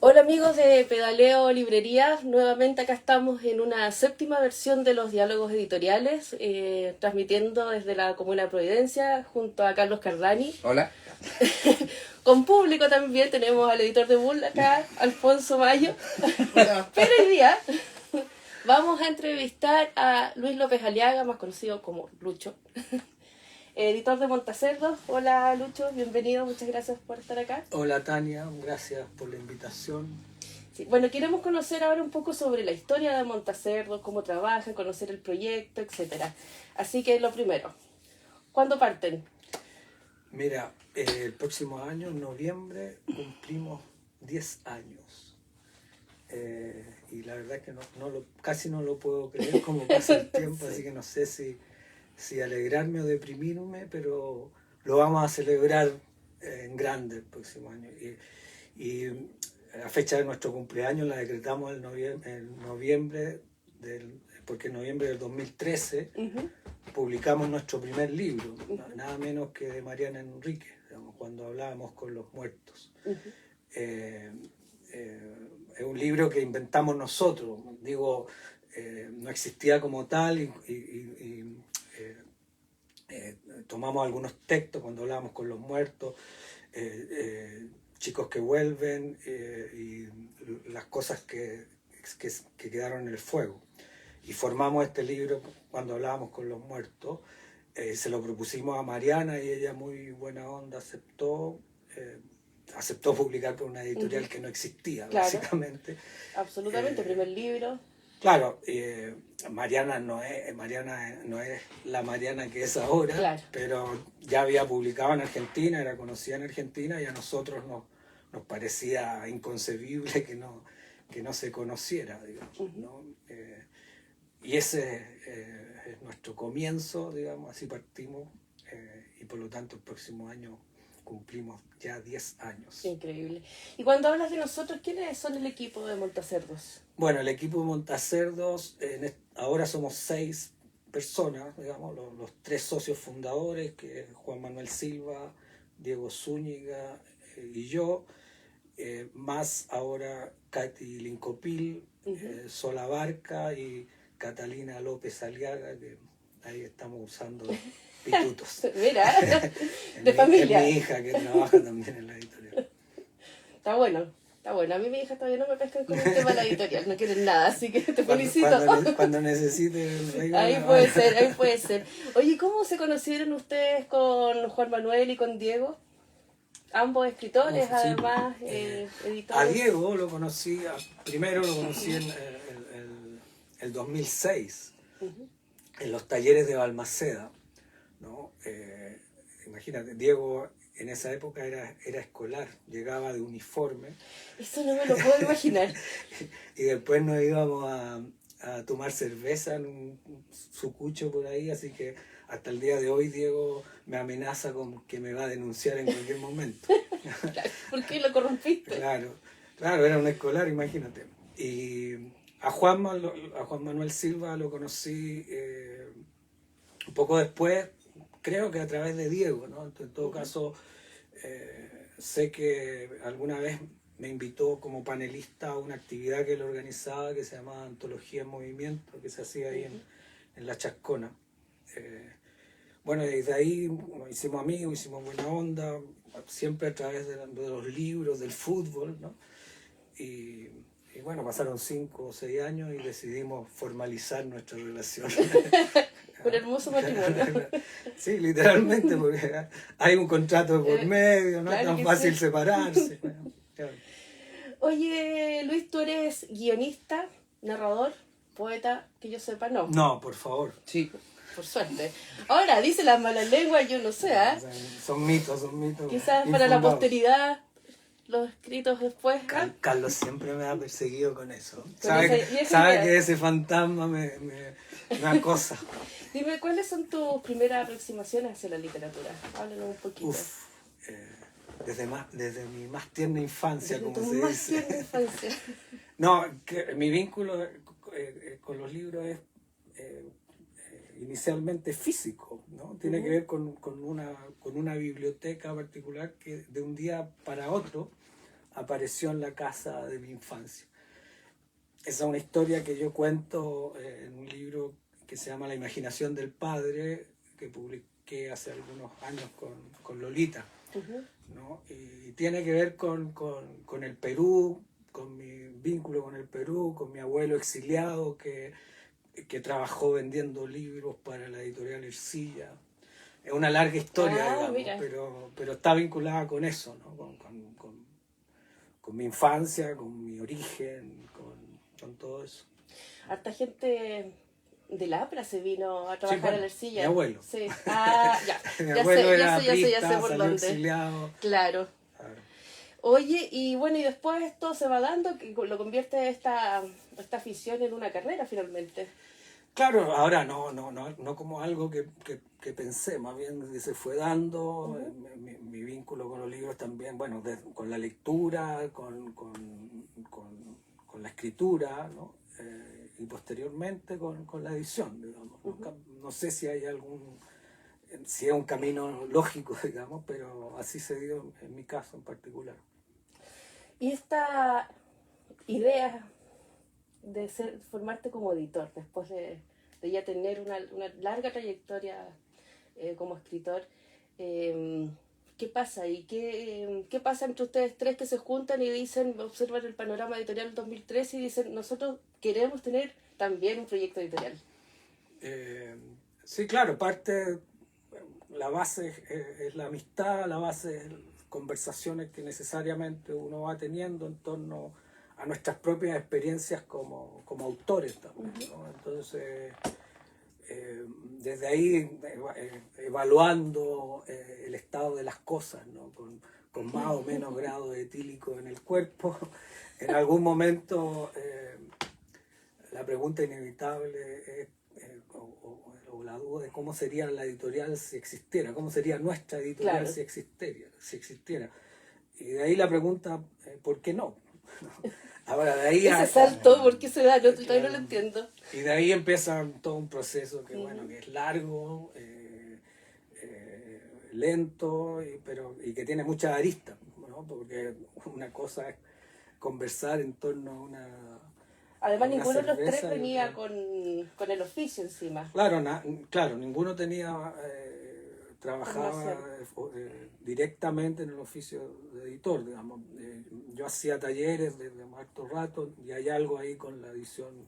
Hola amigos de Pedaleo Librería, nuevamente acá estamos en una séptima versión de los diálogos editoriales, transmitiendo desde la Comuna de Providencia junto a Carlos Cardani. Hola. Con público también tenemos al editor de Bull acá, Alfonso Mayo. Hola. Pero hoy día vamos a entrevistar a Luis López Aliaga, más conocido como Lucho, editor de Montacerdos. Hola Lucho, bienvenido, muchas gracias por estar acá. Hola Tania, gracias por la invitación. Sí, bueno, queremos conocer ahora un poco sobre la historia de Montacerdos, cómo trabajan, conocer el proyecto, etcétera. Así que lo primero, ¿cuándo parten? Mira, el próximo año, en noviembre, cumplimos 10 años. Y la verdad que casi no lo puedo creer cómo pasa el tiempo, Sí. así que no sé si alegrarme o deprimirme, pero lo vamos a celebrar en grande el próximo año. Y la fecha de nuestro cumpleaños la decretamos en noviembre, porque en noviembre del 2013 publicamos nuestro primer libro, nada menos que de Mariana Enríquez, digamos, cuando hablábamos con los muertos. Es un libro que inventamos nosotros, digo, no existía como tal y tomamos algunos textos cuando hablábamos con los muertos, chicos que vuelven y las cosas que quedaron en el fuego. Y formamos este libro cuando hablábamos con los muertos. Se lo propusimos a Mariana y ella muy buena onda aceptó publicar por una editorial que no existía, Claro. Básicamente. Absolutamente, primer libro. Claro, Mariana no es la Mariana que es ahora, Claro. pero ya había publicado en Argentina, era conocida en Argentina y a nosotros nos parecía inconcebible que no se conociera, digamos, ¿no? Y ese es nuestro comienzo, digamos, así partimos, y por lo tanto el próximo año cumplimos ya 10 años. Increíble. Y cuando hablas de nosotros, ¿quiénes son el equipo de Montacerdos? Bueno, el equipo de Montacerdos, ahora somos 6 personas, digamos, los 3 socios fundadores, que es Juan Manuel Silva, Diego Zúñiga y yo, más ahora Katy Lincopil, Sol Abarca y Catalina López Aliaga, que ahí estamos usando pitutos. Mira, de familia. Es mi hija que trabaja también en la editorial. Está bueno. Está bueno, a mí mi hija todavía no me pescan con el tema de la editorial, no quieren nada, así que te felicito. Cuando necesite... Ahí puede ser. Oye, ¿cómo se conocieron ustedes con Juan Manuel y con Diego? Ambos escritores, Sí. además, editores. A Diego primero lo conocí en el 2006, en los talleres de Balmaceda, ¿no? Imagínate, Diego en esa época era escolar, llegaba de uniforme. Eso no me lo puedo imaginar. Y después nos íbamos a tomar cerveza en un sucucho por ahí, así que hasta el día de hoy Diego me amenaza con que me va a denunciar en cualquier momento. ¿Por qué lo corrompiste? Claro, era un escolar, imagínate. Y a Juan Manuel Silva lo conocí un poco después, creo que a través de Diego, ¿no? En todo caso, sé que alguna vez me invitó como panelista a una actividad que él organizaba que se llamaba Antología en Movimiento, que se hacía ahí en La Chascona. Bueno, desde ahí hicimos amigos, hicimos buena onda, siempre a través de los libros, del fútbol, ¿no? Y bueno, pasaron 5 o 6 años y decidimos formalizar nuestra relación. Un hermoso matrimonio. Sí, literalmente, porque hay un contrato por medio, no Claro es tan fácil separarse. Bueno, claro. Oye, Luis, ¿tú eres guionista, narrador, poeta? Que yo sepa, no. No, por favor. Sí. Por suerte. Ahora, dice las malas lenguas, yo no sé, ¿eh? O sea, son mitos. Quizás para la infundados. posteridad, los escritos después. Carlos siempre me ha perseguido con eso. Con Sabe esa idea. que ese fantasma me acosa. Dime, ¿cuáles son tus primeras aproximaciones hacia la literatura? Háblanos un poquito. Desde mi más tierna infancia, Desde como tu se más dice. tierna infancia. No, que mi vínculo con los libros es inicialmente físico, ¿no? Tiene que ver con una biblioteca particular que de un día para otro apareció en la casa de mi infancia. Esa es una historia que yo cuento en un libro que se llama La imaginación del padre, que publiqué hace algunos años con Lolita, ¿no? Y tiene que ver con el Perú, con mi vínculo con el Perú, con mi abuelo exiliado que trabajó vendiendo libros para la editorial Ercilla. Es una larga historia, digamos, pero está vinculada con eso, ¿no? Con mi infancia, con mi origen, con todo eso. Harta gente de la APRA se vino a trabajar, sí, bueno, a la Ercilla. Mi abuelo. Sí. Ah, ya. Mi abuelo ya sé por dónde. Exiliado. Claro. Oye, y bueno, y después esto se va dando, que lo convierte esta afición en una carrera finalmente. Claro, ahora no como algo que pensé, más bien que se fue dando, mi vínculo con los libros también, bueno, con la lectura, con la escritura, ¿no? Y posteriormente con la edición, digamos. No sé si hay si es un camino lógico, digamos, pero así se dio en mi caso en particular. Y esta idea de formarte como editor, después de ya tener una larga trayectoria como escritor, ¿qué pasa? ¿Y qué pasa entre ustedes tres que se juntan y dicen, observan el panorama editorial del 2013 y dicen, nosotros queremos tener también un proyecto editorial? Sí, claro, la base es la amistad, la base es conversaciones que necesariamente uno va teniendo en torno a nuestras propias experiencias como autores también, ¿no? Entonces, desde ahí evaluando el estado de las cosas, ¿no? Con más o menos grado de etílico en el cuerpo, en algún momento la pregunta inevitable es o la duda de cómo sería la editorial si existiera, cómo sería nuestra editorial, claro, si existiera. Y de ahí la pregunta, ¿por qué no? Ahora, de ahí ese salto, ¿por qué se da? Yo todavía no lo entiendo. Y de ahí empieza todo un proceso que, bueno, que es largo, lento, y que tiene muchas aristas, ¿no? Porque una cosa es conversar en torno a una... Además, ninguno de los tres venía con el oficio encima. Claro, ninguno trabajaba directamente en el oficio de editor, digamos. Yo hacía talleres desde harto rato y hay algo ahí con la edición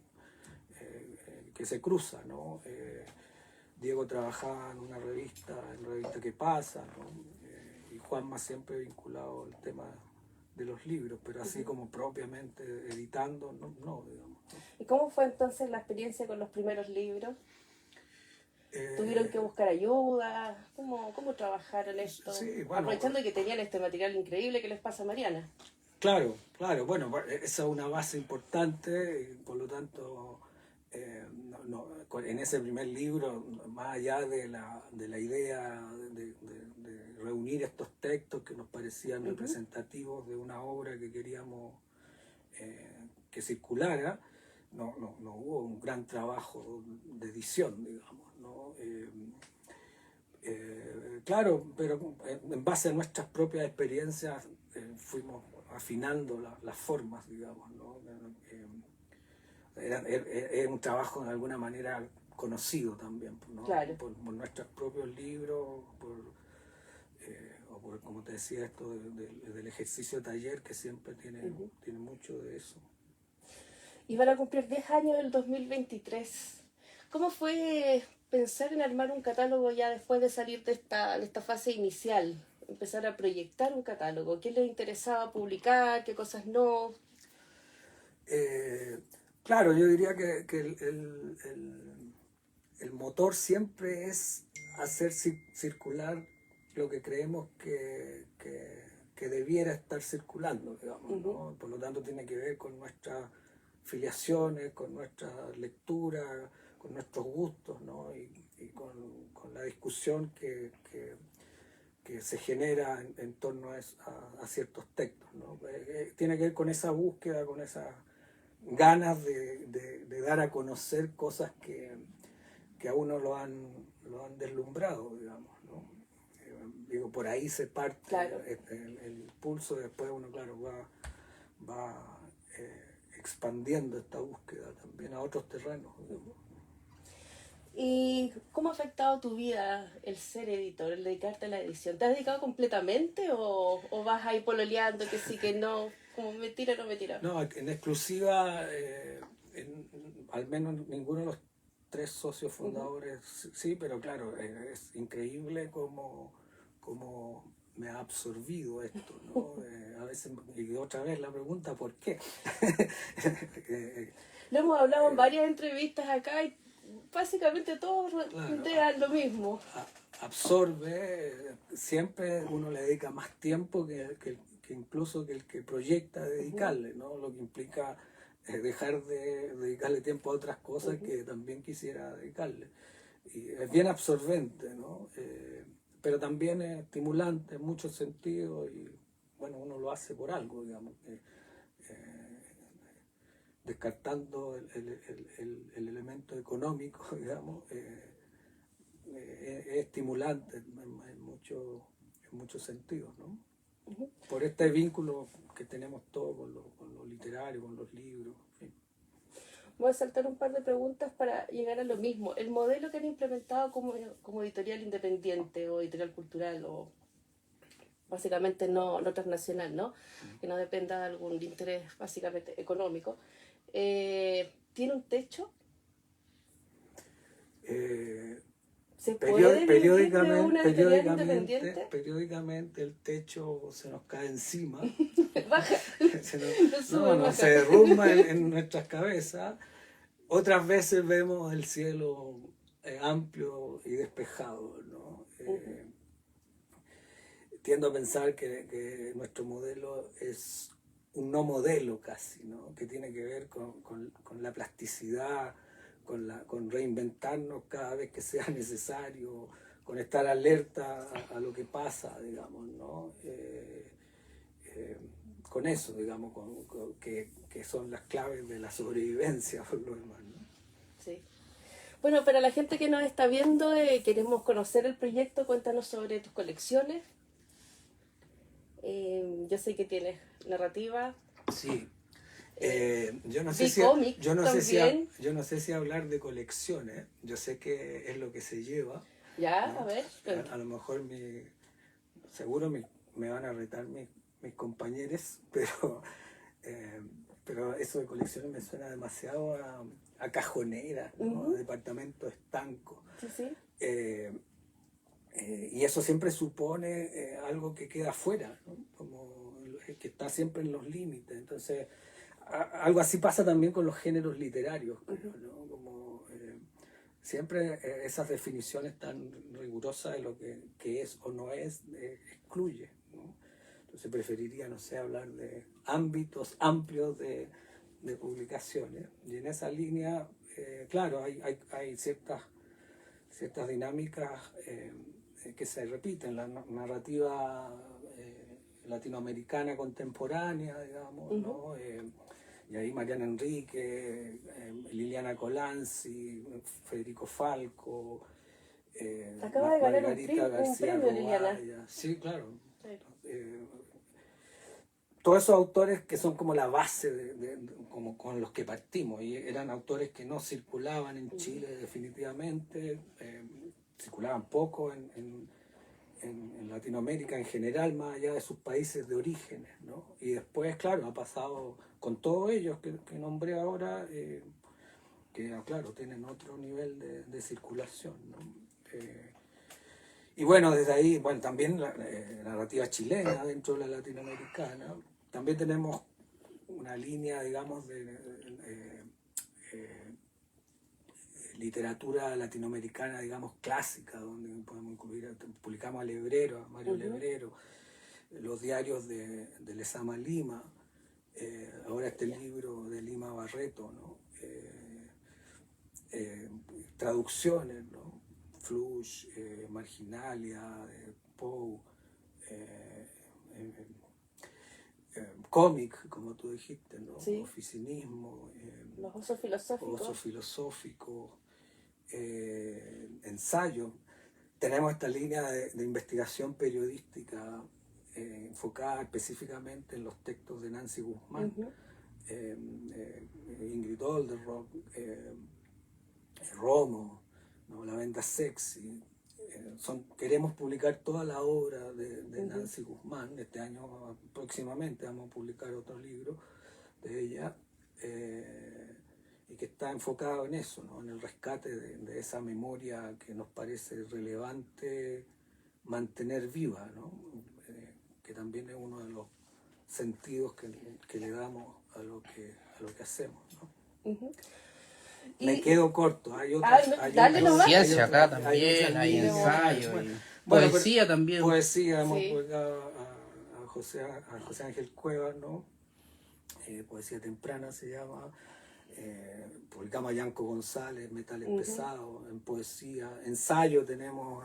que se cruza, ¿no? Diego trabajaba en una revista ¿Qué pasa?, ¿no? Y Juanma siempre vinculado al tema de los libros, pero así como propiamente editando, no, digamos. ¿Y cómo fue entonces la experiencia con los primeros libros? ¿Tuvieron que buscar ayuda? ¿Cómo trabajaron esto? Sí, bueno, aprovechando que tenían este material increíble que les pasa a Mariana. Claro, bueno, esa es una base importante, y por lo tanto, en ese primer libro, más allá de la idea de reunir estos textos que nos parecían representativos de una obra que queríamos que circulara, no hubo un gran trabajo de edición, digamos, ¿no? Claro, pero en base a nuestras propias experiencias fuimos afinando las formas, digamos, ¿no? Era un trabajo de alguna manera conocido también, ¿no? Claro. por nuestros propios libros, o por, como te decía, esto del ejercicio de taller, que siempre tiene mucho de eso. Y van a cumplir 10 años el 2023. ¿Cómo fue pensar en armar un catálogo ya después de salir de esta fase inicial? Empezar a proyectar un catálogo. ¿Qué les interesaba publicar? ¿Qué cosas no? Claro, yo diría que el motor siempre es hacer circular lo que creemos que debiera estar circulando, digamos, ¿no? Por lo tanto tiene que ver con nuestras filiaciones, con nuestra lectura, con nuestros gustos, ¿no? Y con la discusión que se genera en torno a ciertos textos, ¿no? Tiene que ver con esa búsqueda, con esas ganas de dar a conocer cosas que a uno lo han deslumbrado, digamos, ¿no? digo, por ahí se parte Claro. el impulso, después uno, claro, va expandiendo esta búsqueda también a otros terrenos. Digamos. ¿Y cómo ha afectado tu vida el ser editor, el dedicarte a la edición? ¿Te has dedicado completamente o vas ahí pololeando que sí, que no? Como me tira, no me tira. No, en exclusiva, al menos ninguno de los tres socios fundadores, sí, pero claro, es increíble cómo me ha absorbido esto, ¿no? A veces, y otra vez la pregunta, ¿por qué? Lo hemos hablado en varias entrevistas acá y básicamente todos plantean lo mismo. Absorbe, siempre uno le dedica más tiempo que incluso que el que proyecta dedicarle, ¿no? Lo que implica dejar de dedicarle tiempo a otras cosas que también quisiera dedicarle. Y es bien absorbente, ¿no? Pero también es estimulante en muchos sentidos y bueno, uno lo hace por algo, digamos. Descartando el elemento económico, digamos, es estimulante en muchos sentidos, ¿no? Por este vínculo que tenemos todos con lo literario, con los libros. En fin. Voy a saltar un par de preguntas para llegar a lo mismo. El modelo que han implementado como editorial independiente o editorial cultural o básicamente no transnacional, ¿no? Que no dependa de algún interés básicamente económico. ¿Tiene un techo? ¿Se puede vivir de una editorial independiente? Periódicamente el techo se nos cae encima. Baja. Se derrumba en nuestras cabezas. Otras veces vemos el cielo amplio y despejado, ¿no? Tiendo a pensar que nuestro modelo es un no modelo casi, ¿no? Que tiene que ver con la plasticidad, con reinventarnos cada vez que sea necesario, con estar alerta a lo que pasa, digamos, ¿no? Con eso, digamos, que son las claves de la sobrevivencia, por lo demás, ¿no? Sí. Bueno, para la gente que nos está viendo, queremos conocer el proyecto, cuéntanos sobre tus colecciones. Yo sé que tienes narrativa. Sí. Yo no sé si hablar de colecciones. Yo sé que es lo que se lleva. Ya, ¿no? a ver. A lo mejor seguro me van a retar mis compañeros, pero eso de colecciones me suena demasiado a cajonera, ¿no? A departamento estanco. Sí, sí. Y eso siempre supone algo que queda fuera, ¿no? Como que está siempre en los límites. Entonces, algo así pasa también con los géneros literarios, creo, ¿no? Como siempre esas definiciones tan rigurosas de lo que es o no es, excluye, ¿no? Entonces preferiría, no sé, hablar de ámbitos amplios de publicaciones. Y en esa línea, claro, hay ciertas dinámicas que se repiten. La narrativa latinoamericana contemporánea, digamos, ¿no? Y ahí Mariana Enrique, Liliana Colanzi, Federico Falco, Acaba de ganar Margarita un García premio, Liliana. Robaya. Sí, claro. Sí. Todos esos autores que son como la base como con los que partimos, y eran autores que no circulaban en Chile definitivamente, circulaban poco en Latinoamérica en general, más allá de sus países de orígenes, ¿no? Y después, claro, ha pasado con todos ellos que nombré ahora, que, claro, tienen otro nivel de circulación, ¿no? Y bueno, desde ahí, bueno, también la narrativa chilena dentro de la latinoamericana. También tenemos una línea, digamos, de literatura latinoamericana, digamos, clásica, donde podemos incluir, publicamos a Lebrero, a Mario Lebrero, los diarios de Lezama Lima, ahora este libro de Lima Barreto, ¿no? Traducciones, ¿no? Flush, Marginalia, Poe, cómic, como tú dijiste, ¿no? Sí. Oficinismo, los osos filosóficos. ensayo. tenemos esta línea de investigación periodística enfocada específicamente en los textos de Nancy Guzmán, Ingrid Olderock, Romo, ¿no? La Venda Sexy. Queremos publicar toda la obra de Nancy Guzmán. Este año próximamente vamos a publicar otro libro de ella, y que está enfocado en eso, ¿no? En el rescate de esa memoria que nos parece relevante mantener viva, ¿no? Que también es uno de los sentidos que le damos a lo que hacemos, ¿no? Me quedo corto, hay otras. Hay ciencia acá también, hay ensayo, bueno, poesía también. Poesía, hemos publicado a José Ángel Cuevas, ¿no? Poesía temprana se llama. Publicamos a Yanko González, Metales Pesados, en poesía. Ensayo tenemos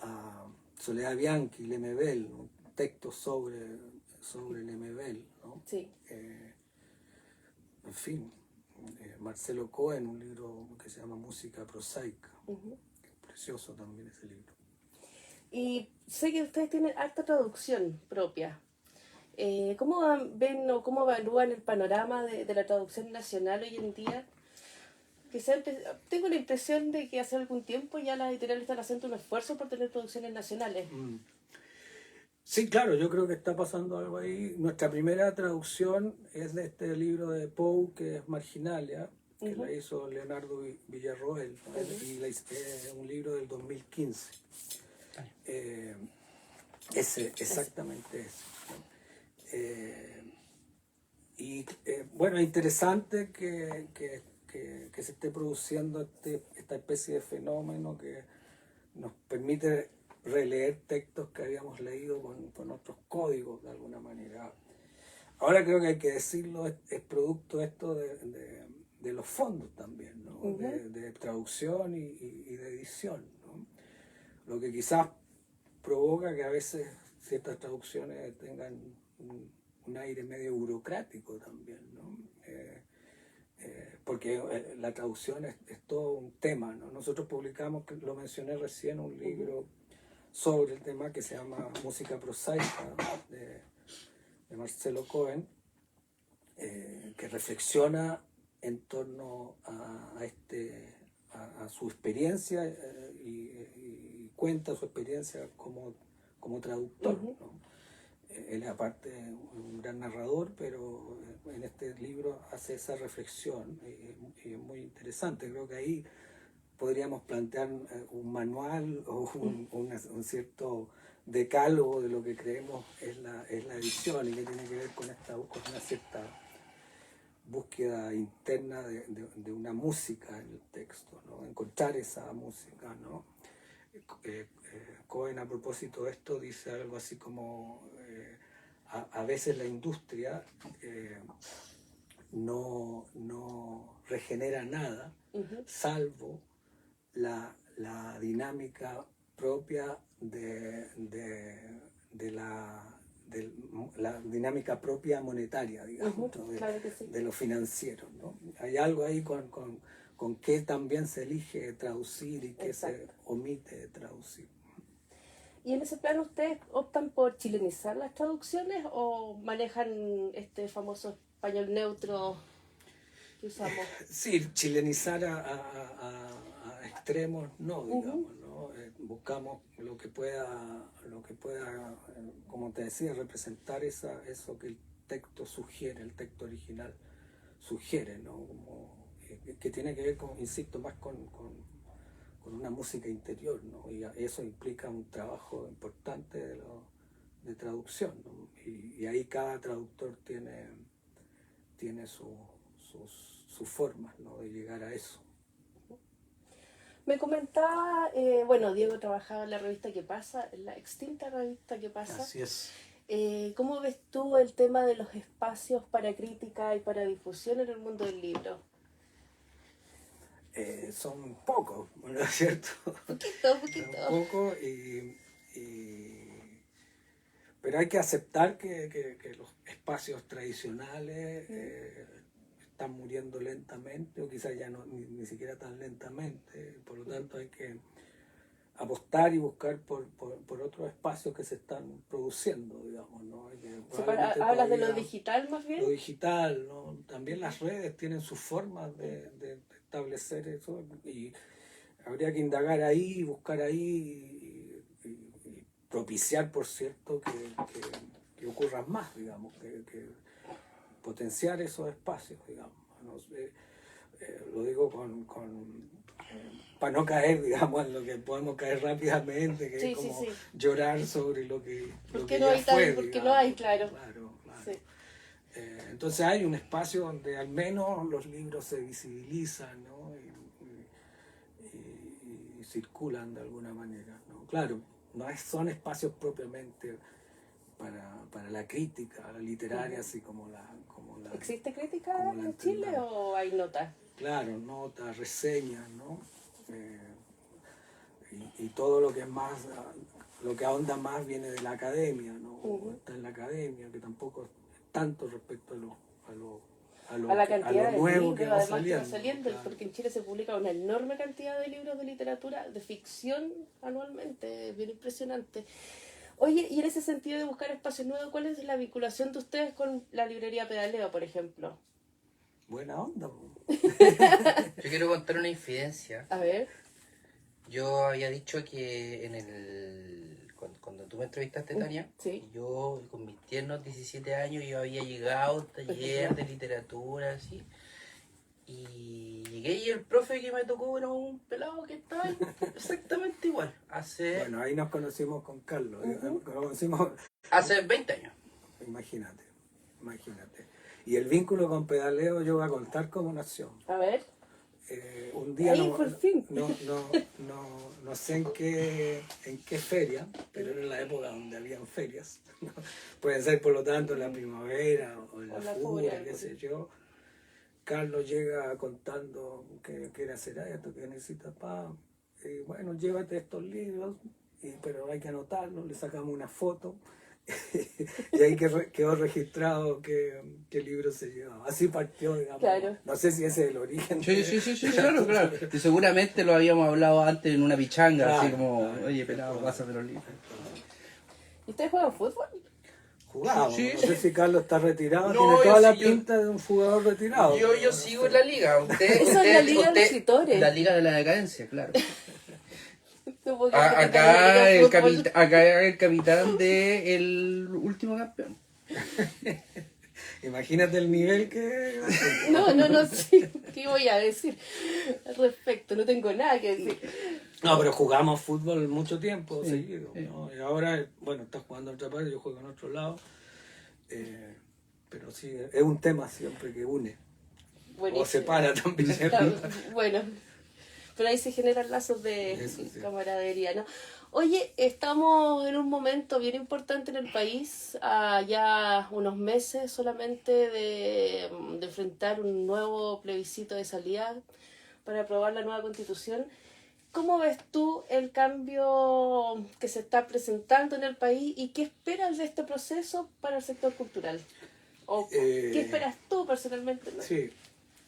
a Soledad Bianchi, Lemebel, un texto sobre Lemebel, ¿no? Sí. En fin, Marcelo Cohen, un libro que se llama Música prosaica. Precioso también ese libro. Y sé que ustedes tienen harta traducción propia. ¿Cómo ven o cómo evalúan el panorama de la traducción nacional hoy en día? Tengo la impresión de que hace algún tiempo ya las editoriales están haciendo un esfuerzo por tener producciones nacionales. Sí, claro, yo creo que está pasando algo ahí. Nuestra primera traducción es de este libro de Poe, que es Marginalia, que la hizo Leonardo Villarroel, y es un libro del 2015. Exactamente ese. Bueno, es interesante que se esté produciendo esta especie de fenómeno que nos permite releer textos que habíamos leído con otros códigos de alguna manera. Ahora creo que hay que decirlo, es producto esto de los fondos también, ¿no? De traducción y de edición, ¿no? Lo que quizás provoca que a veces ciertas traducciones tengan un aire medio burocrático también, ¿no? Porque la traducción es todo un tema, ¿no? Nosotros publicamos, que lo mencioné recién, un libro sobre el tema que se llama Música prosaica, de Marcelo Cohen, que reflexiona en torno a su experiencia y cuenta su experiencia como traductor, ¿no? Él es aparte un gran narrador, pero en este libro hace esa reflexión y es muy interesante. Creo que ahí podríamos plantear un manual o un cierto decálogo de lo que creemos es la edición y que tiene que ver con una cierta búsqueda interna de una música en el texto, ¿no? Encontrar esa música, ¿no? Cohen, a propósito de esto, dice algo así como a veces la industria no regenera nada, salvo la dinámica propia la dinámica propia monetaria, digamos, ¿no? Claro que sí. De lo financiero, ¿no? Hay algo ahí con qué también se elige traducir y qué se omite traducir. ¿Y en ese plano ustedes optan por chilenizar las traducciones o manejan este famoso español neutro que usamos? Sí, chilenizar a extremos no, digamos, ¿no? Buscamos lo que pueda, como te decía, representar eso que el texto sugiere, el texto original sugiere, ¿no? Que tiene que ver, insisto, más con una música interior, ¿no? Y eso implica un trabajo importante de traducción, ¿no? Y ahí cada traductor tiene sus formas, ¿no? De llegar a eso. Me comentaba, Diego trabajaba en la revista ¿Qué pasa?, en la extinta revista ¿Qué pasa? Así es. ¿Cómo ves tú el tema de los espacios para crítica y para difusión en el mundo del libro? Son pocos, ¿no es cierto? Poquito. Son pocos, pero hay que aceptar que los espacios tradicionales están muriendo lentamente, o quizás ya ni siquiera tan lentamente. Por lo tanto hay que apostar y buscar por otros espacios que se están produciendo, digamos, ¿no? Y que ¿Hablas de lo todavía- digital más bien? lo digital, ¿no? También las redes tienen sus formas de establecer eso y habría que indagar ahí, buscar ahí y propiciar, por cierto, que ocurran más, digamos, que potenciar esos espacios, digamos. ¿No? Lo digo para no caer, digamos, en lo que podemos caer rápidamente, que Sí, es como sí, sí. llorar sobre lo que Porque ya no hay fue, porque digamos. no hay, claro. Claro. Sí. Entonces hay un espacio donde al menos los libros se visibilizan, ¿no? Y circulan de alguna manera, ¿no? Claro, son espacios propiamente para la crítica, la literaria, así como la ¿Existe crítica como la en Chile entendamos. o hay notas? Claro, notas, reseñas, ¿no? Y todo lo que es más, lo que ahonda más viene de la academia, ¿no? O está en la academia, que tampoco es tanto respecto A la cantidad de nuevo libros, que va además que va saliendo. saliendo, Claro. porque en Chile se publica una enorme cantidad de libros de literatura, de ficción anualmente, es bien impresionante. Oye, y en ese sentido de buscar espacios nuevos, ¿cuál es la vinculación de ustedes con la librería Pedaleo, por ejemplo? Buena onda, po. Yo quiero contar una infidencia. A ver. Yo había dicho que cuando tú me entrevistaste, Tania, Sí. yo con mis tiernos 17 años yo había llegado a un taller de literatura, así. Y llegué y el profe que me tocó era un pelado que estaba ahí exactamente igual. Bueno, ahí nos conocimos con Carlos. Nos conocimos, Hace 20 años. imagínate. Y el vínculo con Pedaleo yo voy a contar cómo nació. A ver. Un día Ahí, por fin. no sé en qué feria, pero era la época donde habían ferias. ¿No? Pueden ser, por lo tanto, en la primavera o en la furia, qué sé yo. Carlos llega contando que quiere hacer esto, que necesita y bueno, llévate estos libros, pero hay que anotarlos, le sacamos una foto y ahí quedó registrado qué libro se llevaba. Así partió, digamos. Claro. No sé si ese es el origen. Sí, claro. Y seguramente lo habíamos hablado antes en una pichanga, Claro, así como, claro. oye, pelado, pásame los libros. ¿Y ustedes juegan fútbol? Jugábamos. Sí, No sí. sé si Carlos está retirado. No, Tiene yo toda la sí, pinta de un jugador retirado. Yo sigo en la liga. Esa es la liga de escritores. La liga de la decadencia, claro. No puedo creer que tengan la Acá liga de fútbol. acá el capitán del último campeón. Imagínate el nivel que... No sé qué voy a decir al respecto, no tengo nada que decir. No, pero jugamos fútbol mucho tiempo Sí, seguido, sí. ¿no? Y ahora, bueno, estás jugando en otra parte, yo juego en otro lado. Pero sí, es un tema siempre que une. Buenísimo. O separa también. Bueno, pero ahí se generan lazos de Eso sí. camaradería, ¿no? Oye, estamos en un momento bien importante en el país, ya unos meses solamente de enfrentar un nuevo plebiscito de salida para aprobar la nueva constitución. ¿Cómo ves tú el cambio que se está presentando en el país y qué esperas de este proceso para el sector cultural? ¿O qué esperas tú personalmente? ¿No? Sí.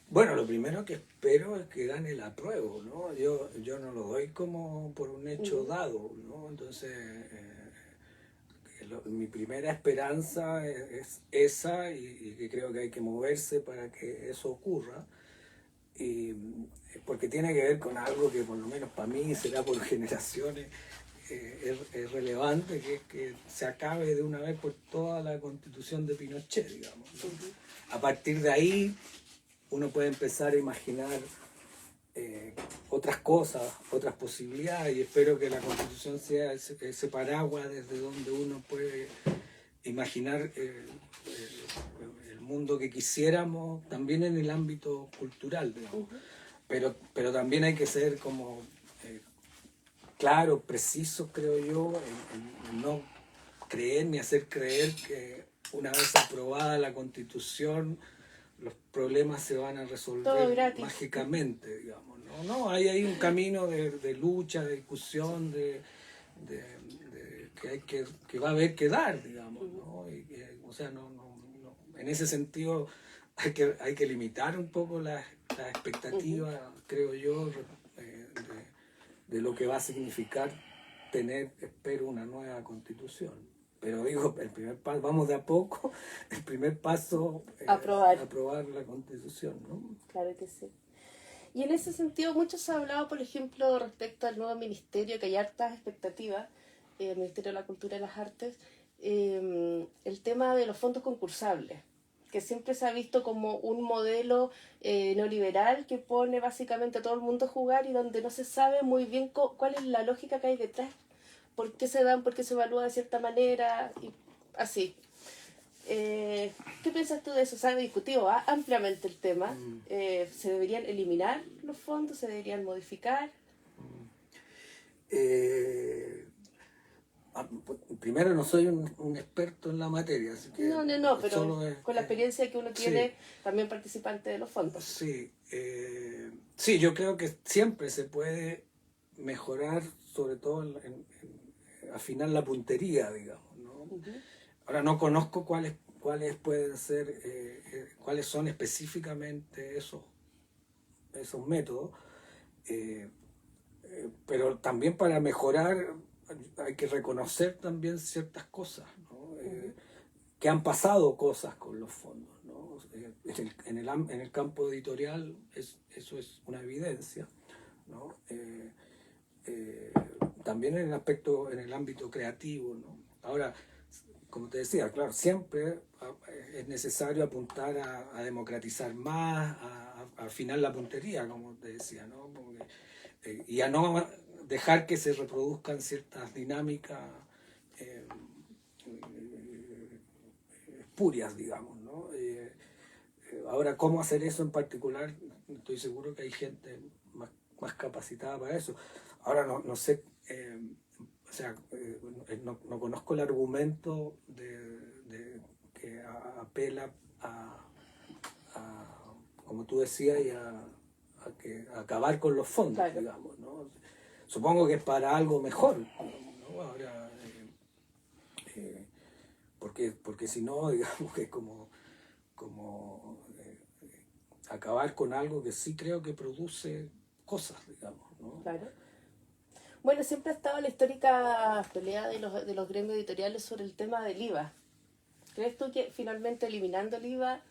Bueno, lo primero que espero es que gane el apruebo, ¿no? Yo no lo doy como por un hecho dado, ¿no? Entonces, mi primera esperanza es esa y que creo que hay que moverse para que eso ocurra. Y porque tiene que ver con algo que por lo menos para mí será por generaciones es relevante, que es que se acabe de una vez por toda la constitución de Pinochet, digamos, ¿no? A partir de ahí uno puede empezar a imaginar otras cosas, otras posibilidades, y espero que la constitución sea ese paraguas desde donde uno puede imaginar el mundo que quisiéramos, también en el ámbito cultural, digamos. Pero también hay que ser como claros, precisos, creo yo, en no creer ni hacer creer que una vez aprobada la Constitución los problemas se van a Todo resolver gratis. mágicamente, digamos. No, hay ahí un camino de lucha, de discusión, que va a haber que dar, digamos, ¿no? O sea, en ese sentido hay que limitar un poco las expectativas, creo yo, de lo que va a significar tener, espero, una nueva constitución. Pero digo, el primer paso, vamos de a poco, el primer paso aprobar la constitución, ¿no? Claro que sí. Y en ese sentido, mucho se ha hablado, por ejemplo, respecto al nuevo ministerio, que hay hartas expectativas, el Ministerio de la Cultura y las Artes, el tema de los fondos concursables, que siempre se ha visto como un modelo neoliberal que pone básicamente a todo el mundo a jugar y donde no se sabe muy bien cuál es la lógica que hay detrás, por qué se dan, por qué se evalúa de cierta manera, y así. ¿Qué piensas tú de eso? Se ha discutido ampliamente el tema. ¿Se deberían eliminar los fondos? ¿Se deberían modificar? Primero, no soy un experto en la materia, así que No, pero con la experiencia que uno tiene, sí, también participante de los fondos. Sí, sí, yo creo que siempre se puede mejorar, sobre todo en afinar la puntería, digamos, ¿no? Ahora no conozco cuáles pueden ser, cuáles son específicamente esos métodos, pero también para mejorar hay que reconocer también ciertas cosas, ¿no? Que han pasado cosas con los fondos, ¿no? En el campo editorial eso es una evidencia, ¿no? También en el ámbito creativo, ¿no? Ahora, como te decía, claro, siempre es necesario apuntar a democratizar más, a afinar la puntería, como te decía, ¿no? Y a no dejar que se reproduzcan ciertas dinámicas espurias, digamos, ¿no? Ahora, ¿cómo hacer eso en particular? Estoy seguro que hay gente más capacitada para eso. Ahora, no sé, o sea, no conozco el argumento que apela como tú decías, y a acabar con los fondos, claro, digamos, ¿no? Supongo que es para algo mejor, ¿no? Ahora, porque si no, digamos que es como acabar con algo que sí creo que produce cosas, digamos, ¿no? Claro. Bueno, siempre ha estado la histórica pelea de los gremios editoriales sobre el tema del IVA. ¿Crees tú que finalmente eliminando el IVA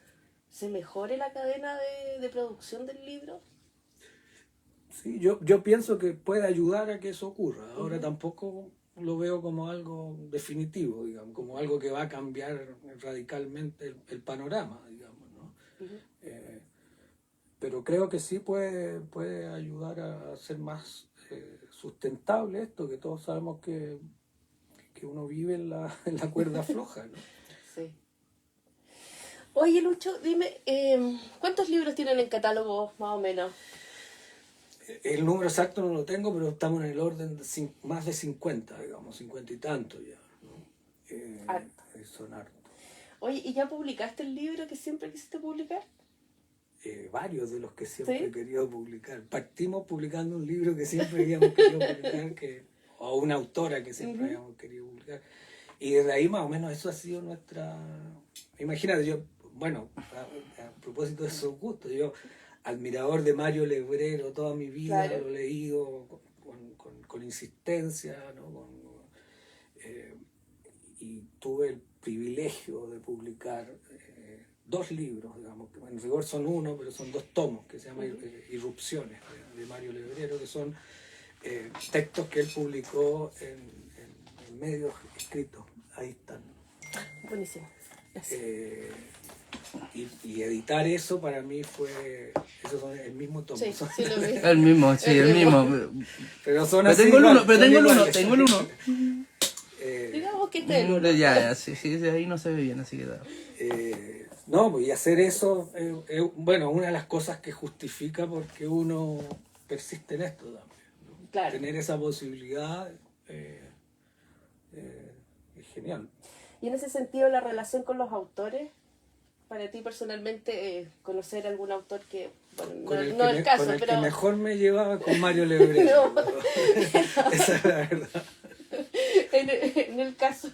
se mejore la cadena de producción del libro? Sí, yo pienso que puede ayudar a que eso ocurra. Ahora tampoco lo veo como algo definitivo, digamos, como algo que va a cambiar radicalmente el panorama, digamos, ¿no? Pero creo que sí puede ayudar a hacer más sustentable esto, que todos sabemos que uno vive en la cuerda floja, ¿no? Sí. Oye, Lucho, dime, ¿cuántos libros tienen en catálogo, más o menos? El número exacto no lo tengo, pero estamos en el orden de más de 50, digamos, 50 y tanto ya, ¿no? Harto. Son hartos. Oye, ¿y ya publicaste el libro que siempre quisiste publicar? Varios de los que siempre ¿Sí? he querido publicar. Partimos publicando un libro que siempre habíamos querido publicar, o una autora que siempre habíamos querido publicar. Y desde ahí más o menos eso ha sido nuestra... Imagínate, yo, bueno, a propósito de esos gustos, yo admirador de Mario Lebrero toda mi vida, claro, lo he leído con insistencia, ¿no? Y tuve el privilegio de publicar 2 libros, digamos, que en rigor son uno, pero son 2 tomos, que se llaman Irrupciones, de Mario Lebrero, que son textos que él publicó en medios escritos. Ahí están. Buenísimo. Y editar eso para mí fue... Esos son el mismo tomo. Sí, sí, lo vi. El mismo, sí, el mismo. Pero son Pero así tengo el igual, uno, pero tengo el uno. Digamos que este es el uno. Ya, sí, ahí no se ve bien, así que da. No, pues, y hacer eso, bueno, una de las cosas que justifica por qué uno persiste en esto también, ¿no? Claro. Tener esa posibilidad es genial. Y en ese sentido, la relación con los autores, para ti personalmente, conocer algún autor que, bueno, no el caso, con pero... el que mejor me llevaba con Mario Lebrero. No. Esa es la verdad. En el caso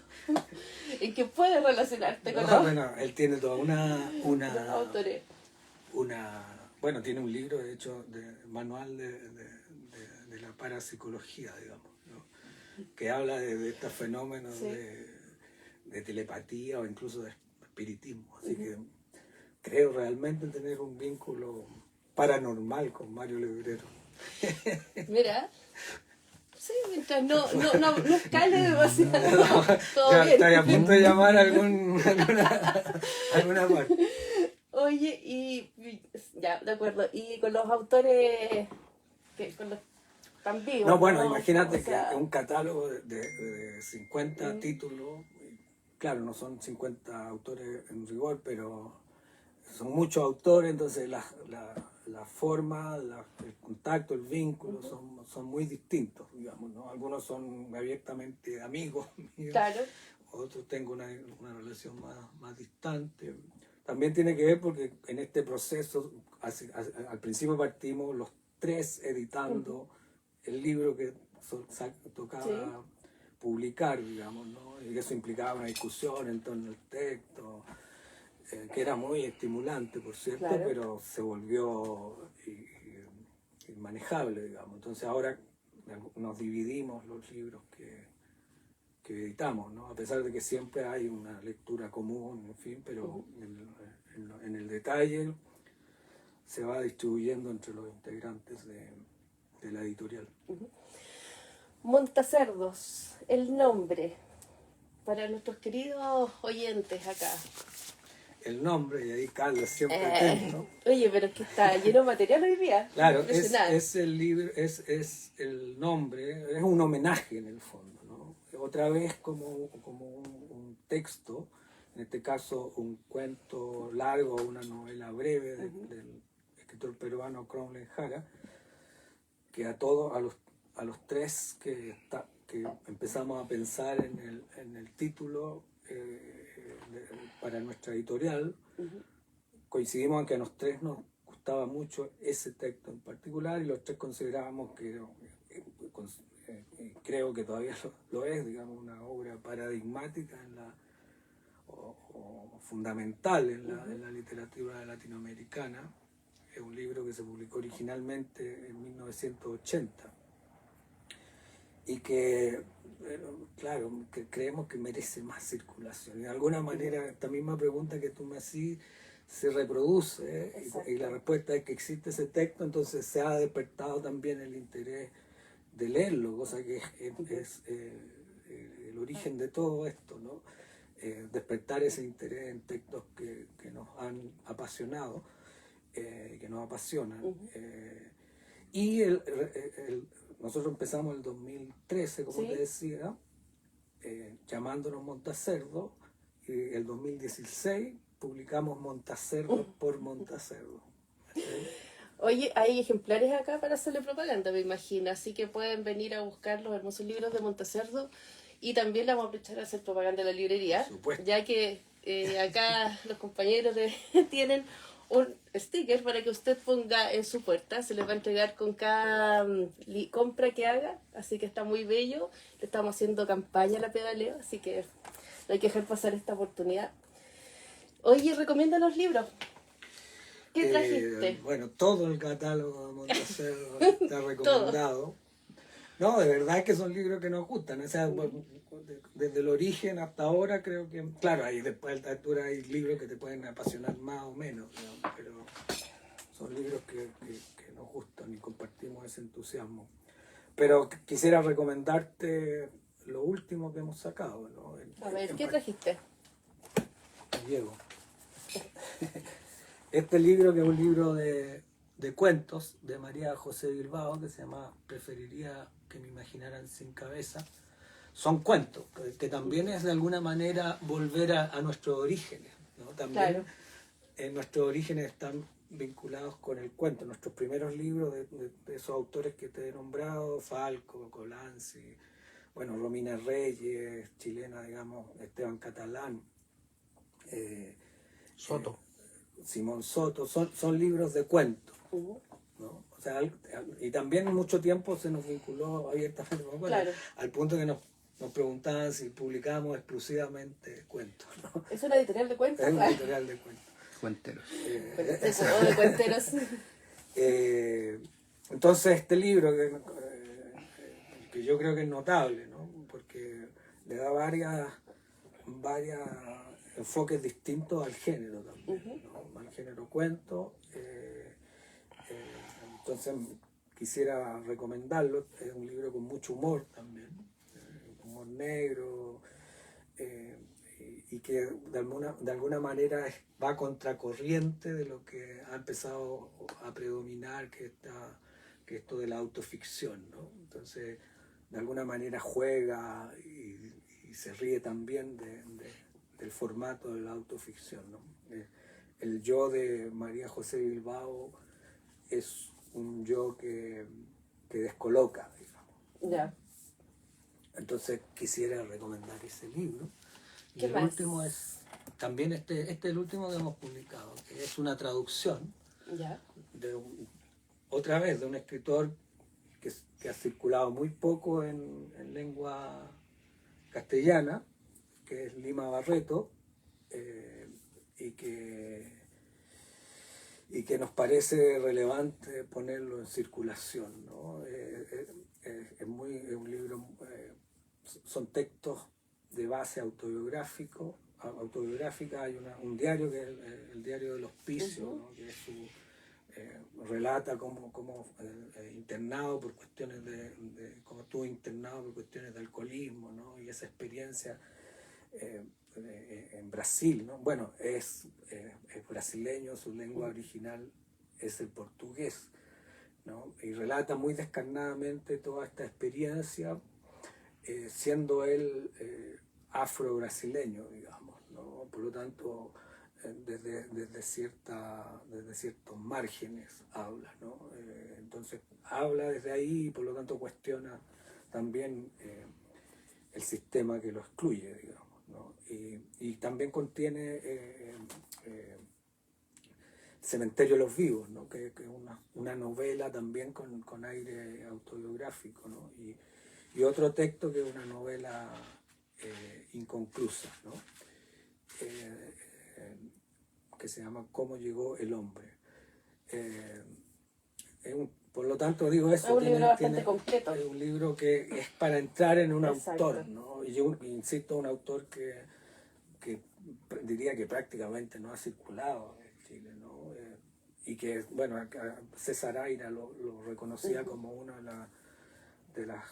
en que puedes relacionarte con bueno, él tiene toda una autores. Bueno, tiene un libro, de hecho, de manual de de la parapsicología, digamos, ¿no? Que habla de estos fenómenos Sí. de telepatía o incluso de espiritismo. Así que creo realmente tener un vínculo paranormal con Mario Lebrero. Mira. Sí, mientras no escale demasiado. Todo Ya bien. estoy a punto de llamar a alguna parte. Oye, ya, de acuerdo. Y con los autores con los tan vivos. No, bueno, ¿no? imagínate O sea, que un catálogo de 50 títulos, claro, no son 50 autores en rigor, pero son muchos autores, entonces la forma, el contacto, el vínculo son muy distintos, digamos, ¿no? Algunos son abiertamente amigos míos, claro. otros tengo una relación más distante. También tiene que ver porque en este proceso, al principio partimos los tres editando el libro que tocaba publicar, digamos, ¿no? Y eso implicaba una discusión en torno al texto, que era muy estimulante, por cierto, Claro. pero se volvió inmanejable, digamos. Entonces ahora nos dividimos los libros que editamos, ¿no? A pesar de que siempre hay una lectura común, en fin, pero en el detalle se va distribuyendo entre los integrantes de la editorial. Montacerdos, el nombre para nuestros queridos oyentes acá. El nombre, y ahí Carlos siempre atento. Oye, pero es que está lleno de material hoy día. Claro, Impresionante. es el libro, es el nombre, es un homenaje en el fondo, ¿no? Otra vez como un texto, en este caso un cuento largo, una novela breve del escritor peruano Cromwell Jara, que a los tres que empezamos a pensar en el título para nuestra editorial, coincidimos en que a los tres nos gustaba mucho ese texto en particular y los tres considerábamos que creo que todavía lo es, digamos, una obra paradigmática o fundamental en la literatura latinoamericana. Es un libro que se publicó originalmente en 1980 y que, claro, que creemos que merece más circulación. Y de alguna manera, esta misma pregunta que tú me hacías se reproduce, y la respuesta es que existe ese texto, entonces se ha despertado también el interés de leerlo, cosa que es el origen de todo esto, ¿no? Despertar ese interés en textos que nos han apasionado, que nos apasionan. Y nosotros empezamos el 2013, como te decía, llamándonos Montacerdo, y el 2016 publicamos Montacerdo por Montacerdo. Oye, hay ejemplares acá para hacerle propaganda, me imagino, así que pueden venir a buscar los hermosos libros de Montacerdo y también le vamos a aprovechar a hacer propaganda en la librería, ya que acá los compañeros tienen un sticker para que usted ponga en su puerta, se les va a entregar con cada compra que haga, así que está muy bello, le estamos haciendo campaña a la Pedaleo, así que no hay que dejar pasar esta oportunidad. Oye, recomienda los libros. ¿Qué trajiste? Bueno, todo el catálogo de Montacerdo está recomendado. No, de verdad que son libros que nos gustan. O sea, desde el origen hasta ahora creo que... Claro, después a esta altura hay libros que te pueden apasionar más o menos, ¿no? Pero son libros que nos gustan y compartimos ese entusiasmo. Pero quisiera recomendarte lo último que hemos sacado, ¿no? A ver, ¿qué trajiste? Diego. Este libro, que es un libro de cuentos de María José Bilbao, que se llama Preferiría que me imaginaran sin cabeza, son cuentos, que también es de alguna manera volver a nuestros orígenes, ¿no? También nuestros orígenes están vinculados con el cuento. Nuestros primeros libros de esos autores que te he nombrado, Falco, Colanzi, bueno, Romina Reyes, chilena, digamos, Esteban Catalán, Soto. Simón Soto, son libros de cuentos, ¿no? O sea, y también mucho tiempo se nos vinculó abiertamente con cuentos, al punto que nos preguntaban si publicábamos exclusivamente cuentos, ¿no? ¿Es una editorial de cuentos? Es una editorial de cuentos. Cuenteros. O de cuenteros. Entonces este libro, que que yo creo que es notable, ¿no? Porque le da varias enfoques distintos al género también, ¿no? Al género cuento. Entonces quisiera recomendarlo. Es un libro con mucho humor también, humor negro, y que de alguna manera va a contracorriente de lo que ha empezado a predominar, que esto de la autoficción, ¿no? Entonces, de alguna manera juega y se ríe también del formato de la autoficción, ¿no? El yo de María José Bilbao es un yo que descoloca, digamos. Ya. Entonces quisiera recomendar ese libro. Y ¿Qué el más? último es, también este es el último que hemos publicado, que es una traducción Ya. otra vez de un escritor que ha circulado muy poco en lengua castellana, que es Lima Barreto, y que nos parece relevante ponerlo en circulación, ¿no? Es un libro, son textos de base autobiográfica. Hay un diario que es el diario del hospicio, ¿no? Que es relata cómo internado por cuestiones cómo estuvo internado por cuestiones de alcoholismo, ¿no? Y esa experiencia en Brasil, ¿no? Bueno, es brasileño, su lengua original es el portugués, ¿no? Y relata muy descarnadamente toda esta experiencia, siendo él afro-brasileño, digamos, ¿no? Por lo tanto, desde ciertos márgenes habla, ¿no? Entonces habla desde ahí y por lo tanto cuestiona también el sistema que lo excluye, digamos, ¿no? Y también contiene Cementerio de los Vivos, ¿no? Que es una novela también con aire autobiográfico, ¿no? Y otro texto que es una novela inconclusa, ¿no? Que se llama Cómo llegó el hombre. Por lo tanto, digo eso. Es un libro bastante completo. Es un libro que es para entrar en un Exacto. autor, ¿no? Y yo insisto, un autor que diría que prácticamente no ha circulado en Chile, ¿no? Y que, bueno, César Aira lo reconocía como una de las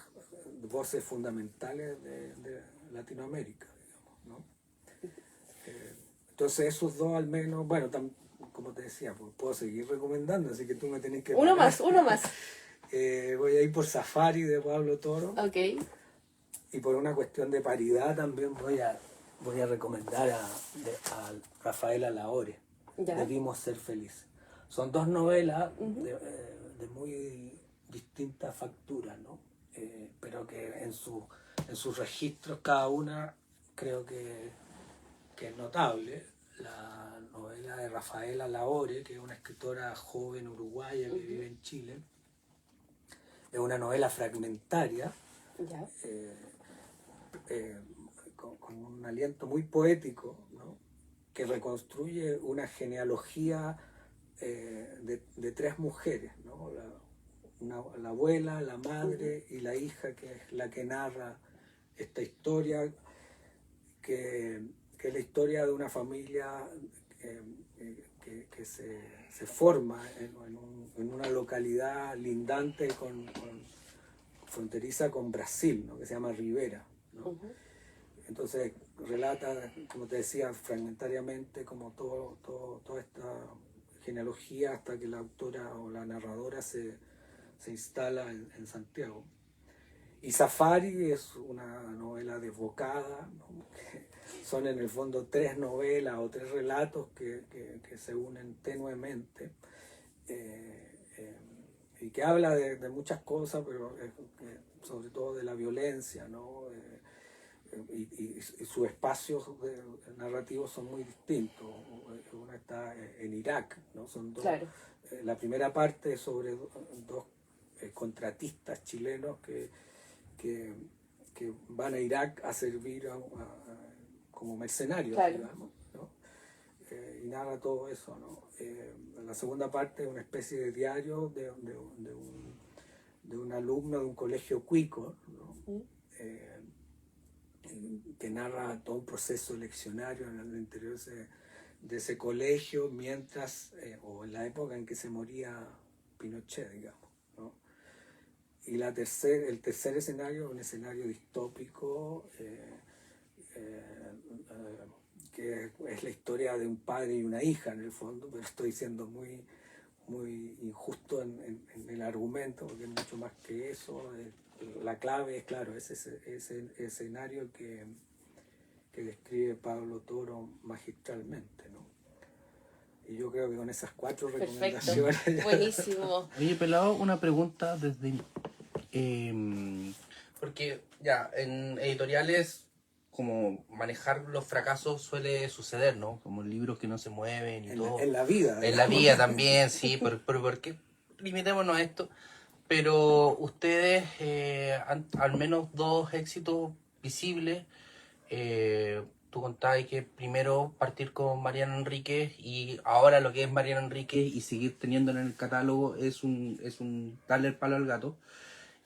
voces fundamentales de Latinoamérica, digamos, ¿no? Entonces esos dos al menos, bueno, como te decía, pues, puedo seguir recomendando, así que tú me tenés que Uno parar. más. Voy a ir por Safari de Pablo Toro. Ok. Y por una cuestión de paridad también voy a recomendar a Rafaela Lahore, Ya. Debimos ser felices. Son dos novelas de muy distintas facturas, ¿no? Pero que en sus registros cada una creo que es notable. La novela de Rafaela Lahore, que es una escritora joven uruguaya que vive en Chile, es una novela fragmentaria, Ya. con un aliento muy poético, ¿no? Que reconstruye una genealogía de tres mujeres, ¿no? La abuela, la madre y la hija, que es la que narra esta historia, que es la historia de una familia que se forma en una localidad lindante fronteriza con Brasil, ¿no? Que se llama Rivera, ¿no? Entonces relata, como te decía, fragmentariamente como toda esta genealogía hasta que la autora o la narradora se instala en Santiago. Y Safari es una novela desbocada, ¿no? Son en el fondo tres novelas o tres relatos que se unen tenuemente, y que habla de muchas cosas, pero sobre todo de la violencia, ¿no? Y sus espacios narrativos son muy distintos. Una está en Irak, ¿no? Son dos. Claro. La primera parte es sobre dos contratistas chilenos que van a Irak a servir como mercenarios, claro, digamos, ¿no? Y narra todo eso, ¿no? La segunda parte es una especie de diario de un alumno de un colegio cuico, ¿no? Mm. Que narra todo un proceso leccionario en el interior de ese colegio, mientras, o en la época en que se moría Pinochet, digamos, ¿no? Y el tercer escenario, un escenario distópico, que es la historia de un padre y una hija, en el fondo, pero estoy siendo muy injusto en el argumento, porque es mucho más que eso. La clave es, claro, ese escenario que describe Pablo Toro magistralmente, ¿no? Y yo creo que con esas 4 recomendaciones... Perfecto, buenísimo. Oye, Pelado, una pregunta desde... porque ya, en editoriales, como manejar los fracasos suele suceder, ¿no? Como libros que no se mueven y todo. En la vida. En la vida también, sí, pero ¿por qué? Limitémonos a esto. Pero ustedes, al menos 2 éxitos visibles. Tú contabas que primero partir con Mariana Enríquez y ahora lo que es Mariana Enríquez y seguir teniendo en el catálogo es un darle el palo al gato.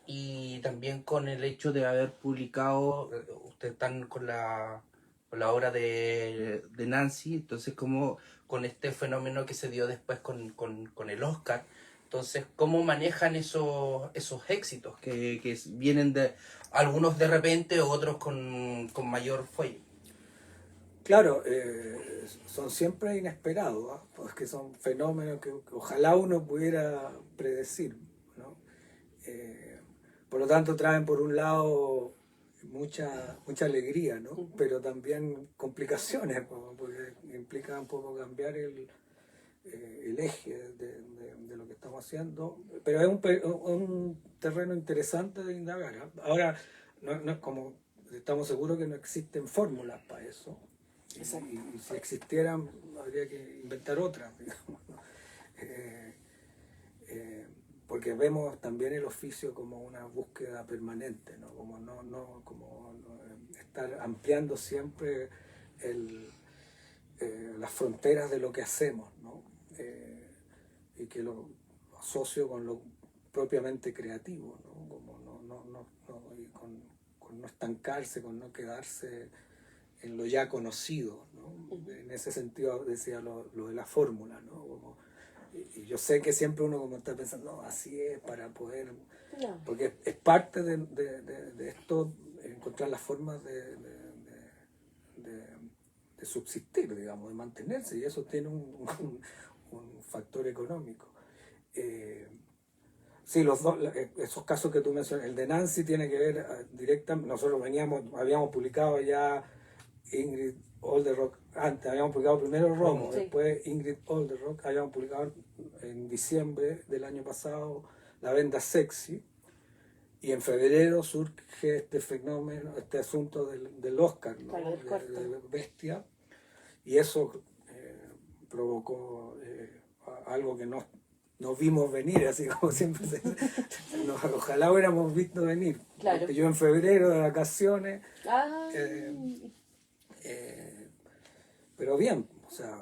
Y también con el hecho de haber publicado, ustedes están con la obra de Nancy, entonces como con este fenómeno que se dio después con el Oscar. Entonces, ¿cómo manejan esos éxitos que vienen de algunos de repente, otros con mayor fuelle? Claro, son siempre inesperados, ¿no? Porque son fenómenos que ojalá uno pudiera predecir, ¿no? Por lo tanto, traen por un lado mucha alegría, ¿no? Pero también complicaciones, porque implica un poco cambiar el eje de lo que estamos haciendo. Pero es un terreno interesante de indagar, ¿eh? Ahora, no es como, estamos seguros que no existen fórmulas para eso. Y si existieran, habría que inventar otras, digamos, ¿no? Porque vemos también el oficio como una búsqueda permanente, ¿no? Como estar ampliando siempre las fronteras de lo que hacemos, ¿no? Y que lo asocio con lo propiamente creativo, ¿no? Como y con no estancarse, con no quedarse en lo ya conocido, ¿no? En ese sentido decía lo de la fórmula, ¿no? Y yo sé que siempre uno como está pensando, no, así es para poder... No. Porque es parte de esto, encontrar las formas de subsistir, digamos, de mantenerse, y eso tiene un factor económico. Sí, esos casos que tú mencionas, el de Nancy tiene que ver directamente, nosotros habíamos publicado ya Ingrid Olderock, antes habíamos publicado primero Romo, sí. Después Ingrid Olderock, habíamos publicado en diciembre del año pasado La Venda Sexy, y en febrero surge este fenómeno, este asunto del Oscar, ¿no? de Bestia, y eso provocó algo que no vimos venir, así como siempre ojalá hubiéramos visto venir. Claro. Porque yo en febrero de vacaciones, pero bien, o sea,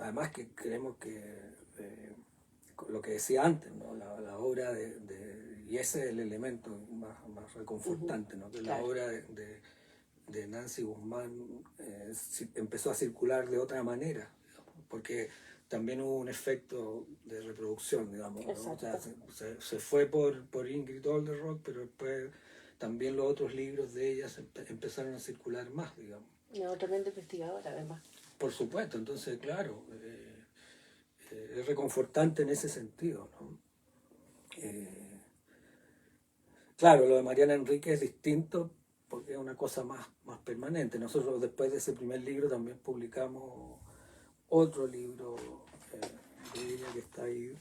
además que creemos que lo que decía antes, ¿no? La obra y ese es el elemento más reconfortante, ¿no? Que claro. La obra de Nancy Guzmán empezó a circular de otra manera, digamos, porque también hubo un efecto de reproducción, digamos, ¿no? O sea, se fue por Ingrid Olderock, pero después también los otros libros de ella empezaron a circular más, digamos. No, tremenda investigadora, además. Por supuesto, entonces, claro, es reconfortante en ese sentido, ¿no? Claro, lo de Mariana Enríquez es distinto porque es una cosa más permanente. Nosotros después de ese primer libro también publicamos otro libro de ella que está ahí,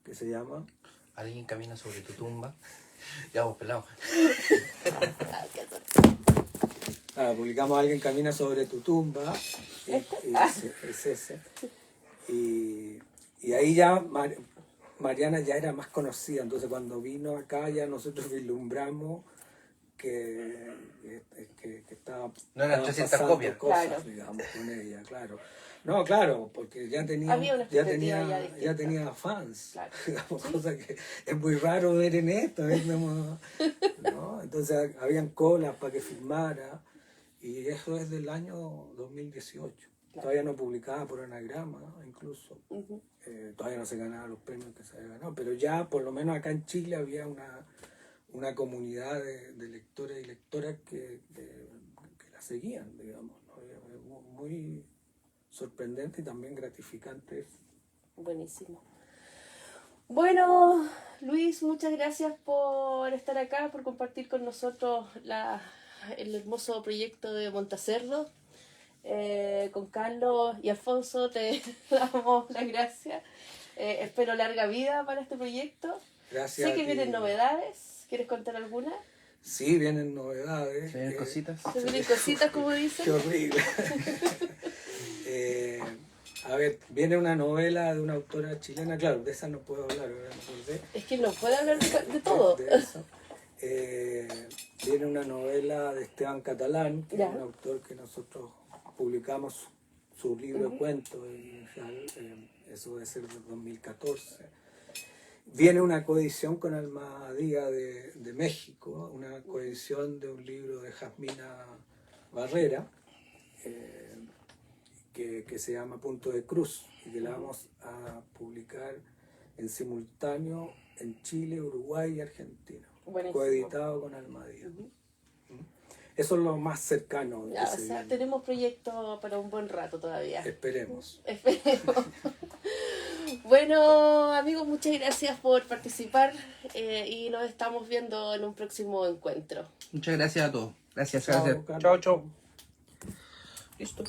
que se llama Alguien camina sobre tu tumba. Ya vos, pelado. Publicamos Alguien camina sobre tu tumba, es ese. Y ahí ya Mariana ya era más conocida, entonces cuando vino acá ya nosotros vislumbramos que estaba... No eran estaban 300 pasando copias. cosas, Claro. digamos, con ella, claro. No, claro, porque ya tenía, Había una expectativa ya distinta. ya tenía fans, Claro. digamos, cosa que es muy raro ver en esto, ¿no? Entonces habían colas para que firmara, y eso es del año 2018. Claro. Todavía no publicaba por anagrama, incluso. Ujú. Todavía no se ganaban los premios que se había ganado, pero ya por lo menos acá en Chile había una comunidad de lectores y lectoras que la seguían, digamos, ¿no? Muy sorprendente y también gratificante eso. Buenísimo. Bueno, Luis, muchas gracias por estar acá, por compartir con nosotros el hermoso proyecto de Montacerdo. Con Carlos y Alfonso te damos las gracias. Espero larga vida para este proyecto. Gracias. Sé que a ti. vienen novedades. ¿Quieres contar alguna? Sí, vienen novedades. ¿Se ven cositas? ¿Se vienen cositas, como dicen? Qué horrible. A ver, viene una novela de una autora chilena, claro, de esa no puedo hablar, ahora me acordé. Es que no puede hablar de todo. De eso. Viene una novela de Esteban Catalán, que Ya. es un autor que nosotros publicamos su libro de cuentos inicial, eso debe ser de 2014. Viene una coedición con Almadía de México, una coedición de un libro de Jasmina Barrera, que se llama Punto de Cruz, y que la vamos a publicar en simultáneo en Chile, Uruguay y Argentina. Buenísimo. Coeditado con Almadía. Eso es lo más cercano. Ya, que o se sea, viene. tenemos proyectos para un buen rato todavía. Esperemos. Esperemos. Bueno, amigos, muchas gracias por participar y nos estamos viendo en un próximo encuentro. Muchas gracias a todos. Gracias, Chao, gracias. Carlos. Chao, chao. Listo.